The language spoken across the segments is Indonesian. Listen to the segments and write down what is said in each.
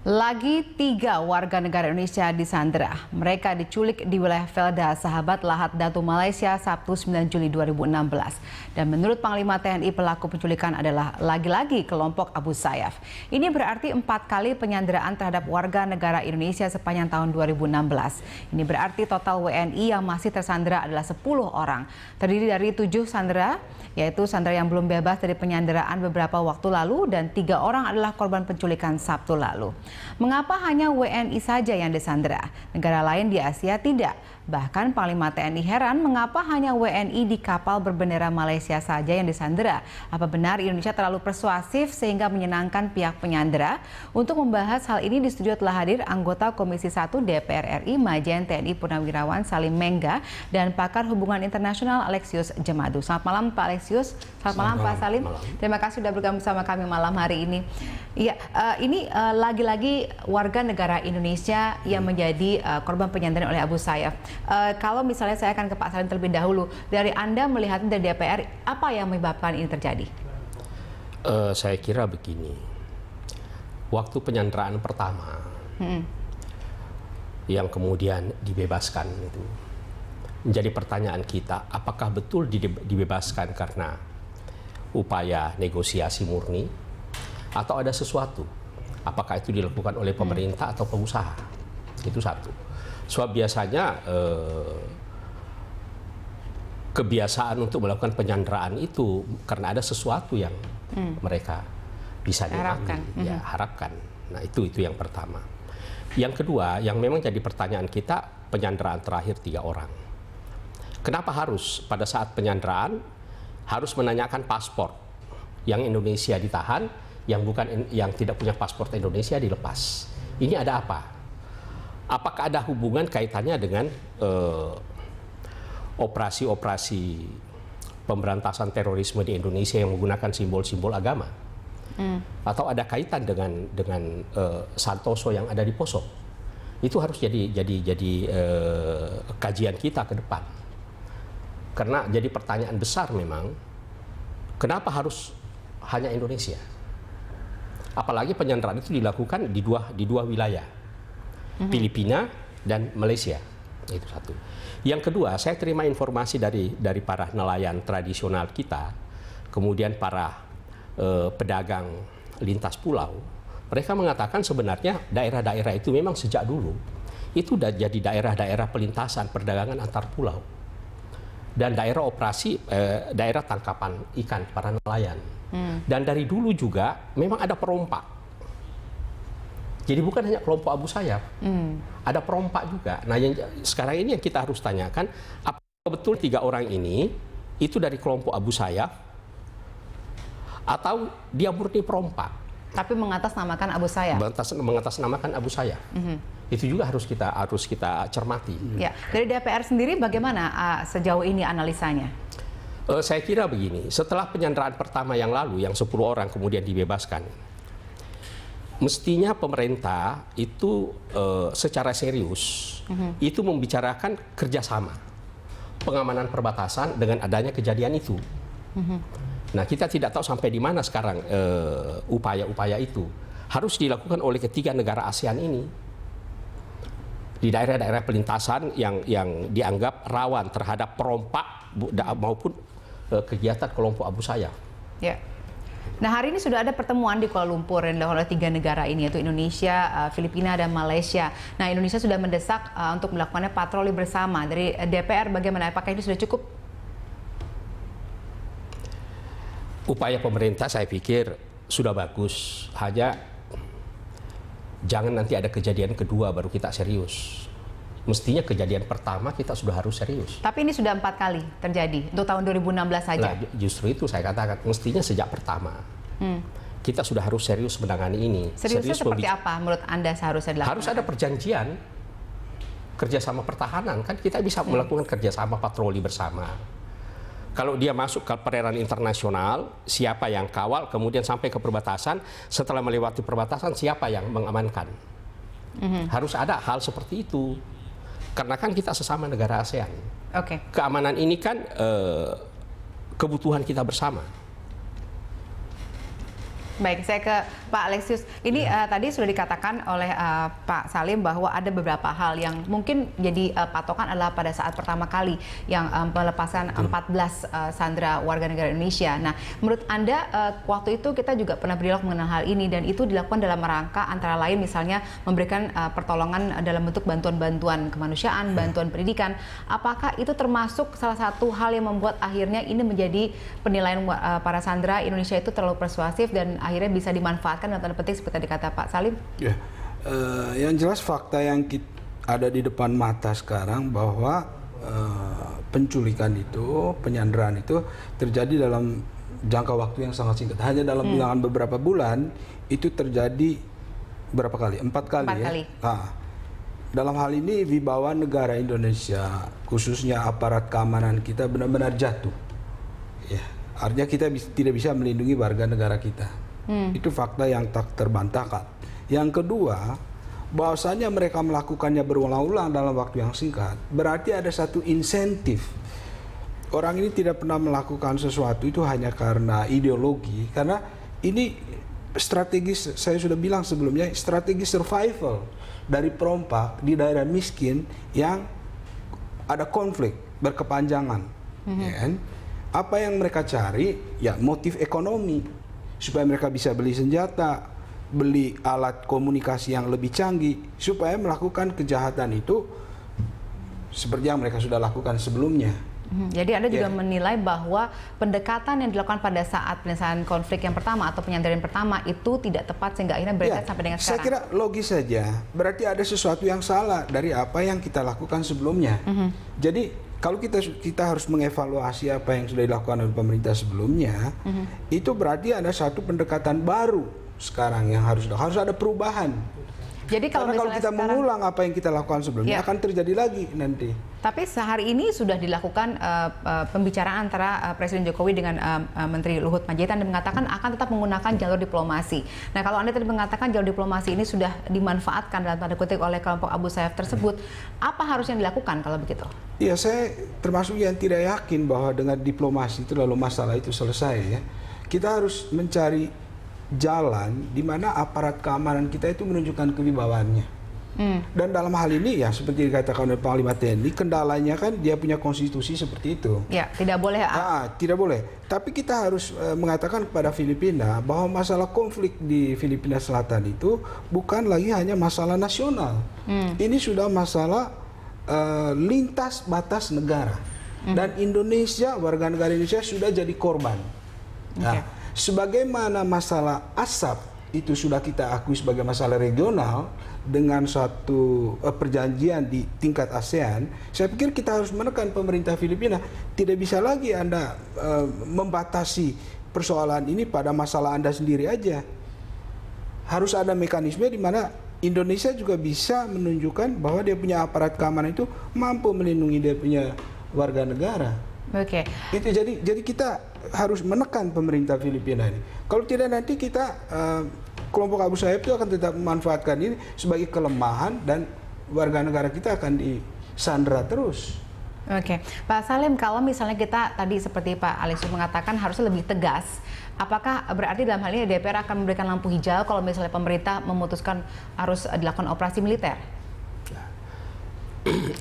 Lagi 3 warga negara Indonesia disandera. Mereka diculik di wilayah Felda, Sahabat Lahat Datu, Malaysia, Sabtu 9 Juli 2016. Dan menurut Panglima TNI, pelaku penculikan adalah lagi-lagi kelompok Abu Sayyaf. Ini berarti 4 kali penyanderaan terhadap warga negara Indonesia sepanjang tahun 2016. Ini berarti total WNI yang masih tersandera adalah 10 orang. Terdiri dari 7 sandera, yaitu sandera yang belum bebas dari penyanderaan beberapa waktu lalu, dan 3 orang adalah korban penculikan Sabtu lalu. Mengapa hanya WNI saja yang disandera? Negara lain di Asia tidak. Bahkan Panglima TNI heran mengapa hanya WNI di kapal berbendera Malaysia saja yang disandera. Apa benar Indonesia terlalu persuasif sehingga menyenangkan pihak penyandera? Untuk membahas hal ini di studio telah hadir anggota Komisi 1 DPR RI Majen TNI Purnawirawan Salim Mengga dan pakar hubungan internasional Alexius Jemadu. Selamat malam Pak Alexius. Selamat malam Pak Salim. Terima kasih sudah bergabung bersama kami malam hari ini. Iya, ini lagi-lagi warga negara Indonesia yang menjadi korban penyanderaan oleh Abu Sayyaf. Kalau misalnya saya akan ke Pak Salim terlebih dahulu, dari Anda melihat dari DPR, apa yang menyebabkan ini terjadi? Saya kira begini, waktu penyanderaan pertama yang kemudian dibebaskan itu menjadi pertanyaan kita, apakah betul dibebaskan karena upaya negosiasi murni atau ada sesuatu? Apakah itu dilakukan oleh pemerintah atau pengusaha? Itu satu. Sebab biasanya kebiasaan untuk melakukan penyanderaan itu karena ada sesuatu yang mereka bisa nikmati, harapkan. Nah itu yang pertama. Yang kedua, yang memang jadi pertanyaan kita, penyanderaan terakhir 3 orang. Kenapa harus pada saat penyanderaan harus menanyakan paspor? Yang Indonesia ditahan, yang tidak punya paspor Indonesia dilepas. Ini ada apa? Apakah ada hubungan kaitannya dengan operasi-operasi pemberantasan terorisme di Indonesia yang menggunakan simbol-simbol agama? Atau ada kaitan dengan Santoso yang ada di Poso? Itu harus jadi kajian kita ke depan. Karena jadi pertanyaan besar memang, kenapa harus hanya Indonesia? Apalagi penyanderaan itu dilakukan di dua wilayah. Filipina dan Malaysia, itu satu. Yang kedua, saya terima informasi dari para nelayan tradisional kita, kemudian para pedagang lintas pulau. Mereka mengatakan sebenarnya daerah-daerah itu memang sejak dulu itu sudah jadi daerah-daerah pelintasan perdagangan antar pulau dan daerah operasi daerah tangkapan ikan para nelayan. Dan dari dulu juga memang ada perompak. Jadi bukan hanya kelompok Abu Sayyaf, ada perompak juga. Nah, yang sekarang ini yang kita harus tanyakan, apakah betul 3 orang ini itu dari kelompok Abu Sayyaf atau dia murni perompak? Tapi mengatasnamakan Abu Sayyaf. Mengatasnamakan Abu Sayyaf. Itu juga harus kita cermati. Ya, dari DPR sendiri bagaimana sejauh ini analisanya? Saya kira begini, setelah penyanderaan pertama yang lalu, yang 10 orang kemudian dibebaskan, mestinya pemerintah itu secara serius itu membicarakan kerjasama pengamanan perbatasan dengan adanya kejadian itu. Nah, kita tidak tahu sampai di mana sekarang upaya-upaya itu harus dilakukan oleh ketiga negara ASEAN ini di daerah-daerah pelintasan yang dianggap rawan terhadap perompak maupun kegiatan kelompok Abu Sayyaf. Ya. Nah, hari ini sudah ada pertemuan di Kuala Lumpur yang dilakukan oleh 3 negara ini, yaitu Indonesia, Filipina, dan Malaysia. Nah, Indonesia sudah mendesak untuk melakukannya patroli bersama. Dari DPR bagaimana? Apakah ini sudah cukup? Upaya pemerintah saya pikir sudah bagus. Hanya jangan nanti ada kejadian kedua baru kita serius. Mestinya kejadian pertama kita sudah harus serius. Tapi ini sudah 4 kali terjadi untuk tahun 2016 saja. Nah, justru itu saya katakan mestinya sejak pertama kita sudah harus serius menangani ini. Seriusnya seperti apa menurut Anda seharusnya dilakukan? Harus ada perjanjian kerjasama pertahanan, kan kita bisa melakukan kerjasama patroli bersama. Kalau dia masuk ke perairan internasional, siapa yang kawal, kemudian sampai ke perbatasan, setelah melewati perbatasan siapa yang mengamankan? Harus ada hal seperti itu. Karena kan kita sesama negara ASEAN. Keamanan ini kan kebutuhan kita bersama. Baik, saya ke Pak Alexius. Ini tadi sudah dikatakan oleh Pak Salim bahwa ada beberapa hal yang mungkin jadi patokan adalah pada saat pertama kali yang pelepasan 14 sandera warga negara Indonesia. Nah, menurut Anda waktu itu kita juga pernah berdialog mengenai hal ini dan itu dilakukan dalam rangka antara lain misalnya memberikan pertolongan dalam bentuk bantuan-bantuan kemanusiaan, bantuan pendidikan. Apakah itu termasuk salah satu hal yang membuat akhirnya ini menjadi penilaian para sandera Indonesia itu terlalu persuasif dan akhirnya bisa dimanfaatkan dalam tanda petik seperti tadi kata Pak Salim? Ya, yang jelas fakta yang ada di depan mata sekarang bahwa penculikan itu, penyanderaan itu terjadi dalam jangka waktu yang sangat singkat. Hanya dalam bilangan beberapa bulan itu terjadi berapa kali? 4 kali. 4 kali. Nah, dalam hal ini wibawa negara Indonesia, khususnya aparat keamanan kita benar-benar jatuh. Ya, artinya kita tidak bisa melindungi warga negara kita. Itu fakta yang tak terbantahkan. Yang kedua, bahwasanya mereka melakukannya berulang-ulang dalam waktu yang singkat, berarti ada satu insentif. Orang ini tidak pernah melakukan sesuatu itu hanya karena ideologi, karena ini strategis, saya sudah bilang sebelumnya, strategi survival dari perompak di daerah miskin yang ada konflik berkepanjangan. Ya kan? Apa yang mereka cari? Ya motif ekonomi. Supaya mereka bisa beli senjata, beli alat komunikasi yang lebih canggih, supaya melakukan kejahatan itu seperti yang mereka sudah lakukan sebelumnya. Jadi Anda juga menilai bahwa pendekatan yang dilakukan pada saat penyelesaian konflik yang pertama atau penyanderaan pertama itu tidak tepat sehingga akhirnya beredar sampai dengan sekarang? Saya kira logis saja, berarti ada sesuatu yang salah dari apa yang kita lakukan sebelumnya. Jadi kalau kita harus mengevaluasi apa yang sudah dilakukan oleh pemerintah sebelumnya, itu berarti ada satu pendekatan baru sekarang yang harus ada perubahan. Jadi kalau kita mengulang apa yang kita lakukan sebelumnya akan terjadi lagi nanti. Tapi sehari ini sudah dilakukan pembicaraan antara Presiden Jokowi dengan Menteri Luhut Panjaitan dan mengatakan akan tetap menggunakan jalur diplomasi. Nah, kalau Anda tadi mengatakan jalur diplomasi ini sudah dimanfaatkan dalam tanda kutip oleh kelompok Abu Sayyaf tersebut, apa harusnya dilakukan kalau begitu? Iya, saya termasuk yang tidak yakin bahwa dengan diplomasi itu lalu masalah itu selesai ya. Kita harus mencari jalan di mana aparat keamanan kita itu menunjukkan kewibawaannya. Dan dalam hal ini ya seperti dikatakan oleh Panglima TNI, kendalanya kan dia punya konstitusi seperti itu. Ya, tidak boleh. Tidak boleh. Tapi kita harus mengatakan kepada Filipina bahwa masalah konflik di Filipina Selatan itu bukan lagi hanya masalah nasional. Ini sudah masalah lintas batas negara. Dan Indonesia, warga negara Indonesia sudah jadi korban. Nah, sebagaimana masalah asap itu sudah kita akui sebagai masalah regional dengan suatu perjanjian di tingkat ASEAN, saya pikir kita harus menekan pemerintah Filipina. Tidak bisa lagi Anda membatasi persoalan ini pada masalah Anda sendiri aja. Harus ada mekanisme di mana Indonesia juga bisa menunjukkan bahwa dia punya aparat keamanan itu mampu melindungi dia punya warga negara. Itu jadi kita harus menekan pemerintah Filipina ini. Kalau tidak nanti kita kelompok Abu Sayyaf itu akan tetap memanfaatkan ini sebagai kelemahan dan warga negara kita akan disandera terus. Pak Salim, kalau misalnya kita tadi seperti Pak Alexius mengatakan harusnya lebih tegas, apakah berarti dalam hal ini DPR akan memberikan lampu hijau kalau misalnya pemerintah memutuskan harus dilakukan operasi militer?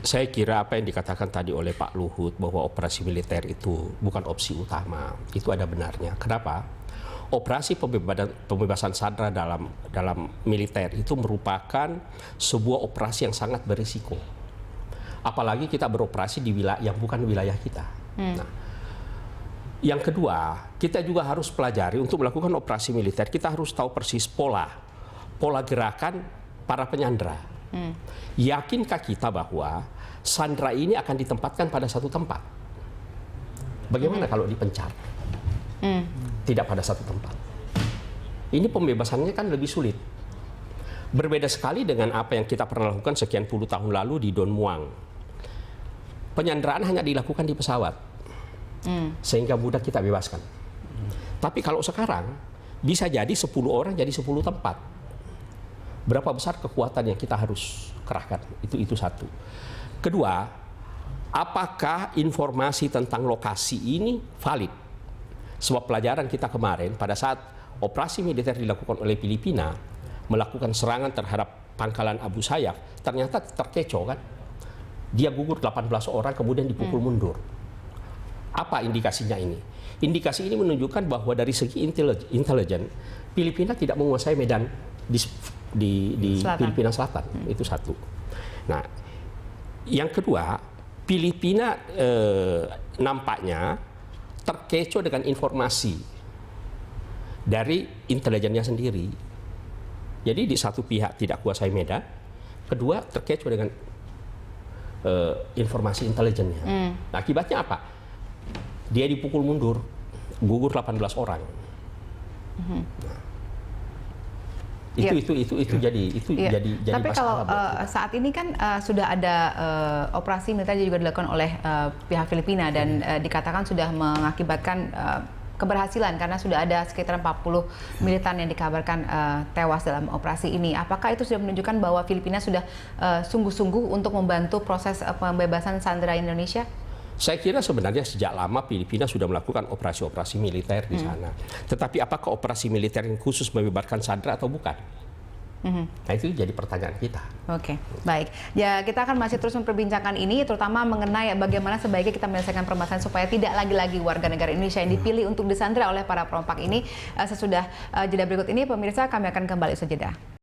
Saya kira apa yang dikatakan tadi oleh Pak Luhut bahwa operasi militer itu bukan opsi utama, itu ada benarnya. Kenapa? Operasi pembebasan sandera dalam militer itu merupakan sebuah operasi yang sangat berisiko. Apalagi kita beroperasi di wilayah yang bukan wilayah kita. Nah, yang kedua, kita juga harus pelajari untuk melakukan operasi militer. Kita harus tahu persis pola gerakan para penyandera. Yakinkah kita bahwa sandera ini akan ditempatkan pada satu tempat? Bagaimana kalau dipencar? Tidak pada satu tempat. Ini pembebasannya kan lebih sulit. Berbeda sekali dengan apa yang kita pernah lakukan sekian puluh tahun lalu di Don Muang. Penyanderaan hanya dilakukan di pesawat, sehingga mudah kita bebaskan. Tapi kalau sekarang bisa jadi 10 orang jadi 10 tempat. Berapa besar kekuatan yang kita harus kerahkan? Itu satu. Kedua, apakah informasi tentang lokasi ini valid? Sebab pelajaran kita kemarin pada saat operasi militer dilakukan oleh Filipina melakukan serangan terhadap pangkalan Abu Sayyaf, ternyata terkecoh kan. Dia gugur 18 orang kemudian dipukul mundur. Apa indikasinya ini? Indikasi ini menunjukkan bahwa dari segi intelijen Filipina tidak menguasai medan di Filipina Selatan. Itu satu. Nah, yang kedua, Filipina nampaknya terkecoh dengan informasi dari intelijennya sendiri. Jadi di satu pihak tidak kuasai medan, kedua terkecoh dengan informasi intelijennya. Nah, akibatnya apa? Dia dipukul mundur, gugur 18 orang. Nah, itu jadi Tapi kalau masalah. saat ini kan sudah ada operasi militer juga dilakukan oleh pihak Filipina dan dikatakan sudah mengakibatkan keberhasilan karena sudah ada sekitar 40 militan yang dikabarkan tewas dalam operasi ini. Apakah itu sudah menunjukkan bahwa Filipina sudah sungguh-sungguh untuk membantu proses pembebasan sandera Indonesia? Saya kira sebenarnya sejak lama Filipina sudah melakukan operasi-operasi militer di sana. Tetapi apakah operasi militer yang khusus membebaskan sandera atau bukan? Nah, itu jadi pertanyaan kita. Oke, baik. Ya, kita akan masih terus memperbincangkan ini, terutama mengenai bagaimana sebaiknya kita menyelesaikan permasalahan supaya tidak lagi-lagi warga negara Indonesia yang dipilih untuk disandera oleh para perompak ini. Sesudah jeda berikut ini, pemirsa, kami akan kembali usai jeda.